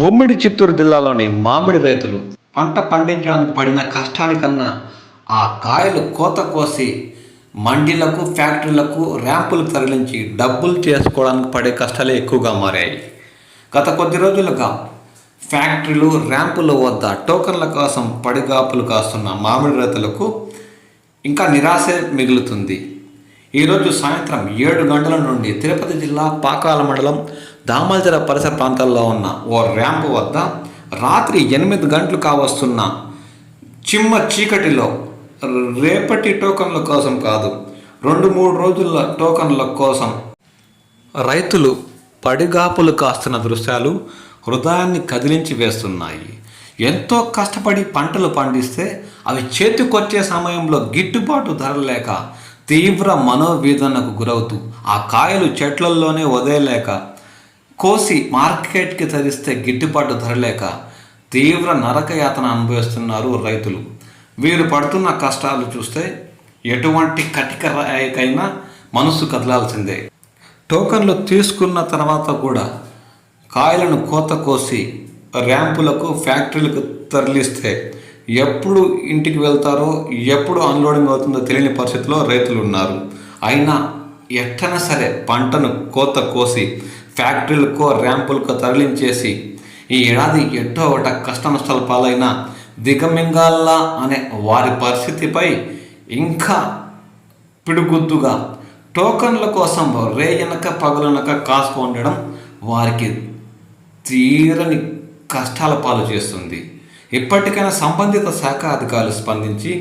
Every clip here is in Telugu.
ఉమ్మడి చిత్తూరు జిల్లాలోని మామిడి రైతులు పంట పండించడానికి పడిన కష్టానికన్నా ఆ కాయలు కోత కోసి మండీలకు ఫ్యాక్టరీలకు ర్యాంపులకు తరలించి డబ్బులు చేసుకోవడానికి పడే కష్టాలే ఎక్కువగా మారాయి. గత కొద్ది రోజులుగా ఫ్యాక్టరీలు ర్యాంపుల వద్ద టోకన్ల కోసం పడిగాపులు కాస్తున్న మామిడి రైతులకు ఇంకా నిరాశే మిగులుతుంది. ఈరోజు సాయంత్రం 7 గంటల నుండి తిరుపతి జిల్లా పాకాల మండలం దామల్జర పరిసర ప్రాంతాల్లో ఉన్న ఓ ర్యాంపు వద్ద రాత్రి 8 గంటలు కావస్తున్న చిమ్మ చీకటిలో రేపటి టోకన్ల కోసం కాదు, 2-3 రోజుల టోకన్ల కోసం రైతులు పడిగాపులు కాస్తున్న దృశ్యాలు హృదయాన్ని కదిలించి వేస్తున్నాయి. ఎంతో కష్టపడి పంటలు పండిస్తే అవి చేతికొచ్చే సమయంలో గిట్టుబాటు ధర లేక తీవ్ర మనోవేదనకు గురవుతూ ఆ కాయలు చెట్లల్లోనే వదిలేక కోసి మార్కెట్కి తరిస్తే గిట్టుబాటు ధర లేక తీవ్ర నరకయాతన అనుభవిస్తున్నారు రైతులు. వీరు పడుతున్న కష్టాలు చూస్తే ఎటువంటి కటిక రాయికైనా మనసు కదలాల్సిందే. టోకన్లు తీసుకున్న తర్వాత కూడా కాయలను కోత కోసి ర్యాంపులకు ఫ్యాక్టరీలకు తరలిస్తే ఎప్పుడు ఇంటికి వెళ్తారో, ఎప్పుడు అన్లోడింగ్ అవుతుందో తెలియని పరిస్థితిలో రైతులు ఉన్నారు. అయినా ఎట్టైనా సరే పంటను కోత కోసి ఫ్యాక్టరీలకు ర్యాంపులకు తరలించేసి ఈ ఏడాది ఎట్టో ఒకట కష్ట నష్టాల పాలైన దిగమింగాల్లా అనే వారి పరిస్థితిపై ఇంకా పిడుగుద్దుగా టోకన్ల కోసం రేయనక పగలనక కాసుకు ఉండడం వారికి తీరని కష్టాల పాలు చేస్తుంది. ఇప్పటికైనా సంబంధిత శాఖ అధికారులు స్పందించి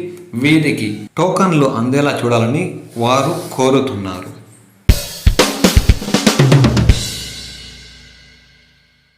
వీరికి టోకన్లు అందేలా చూడాలని వారు కోరుతున్నారు.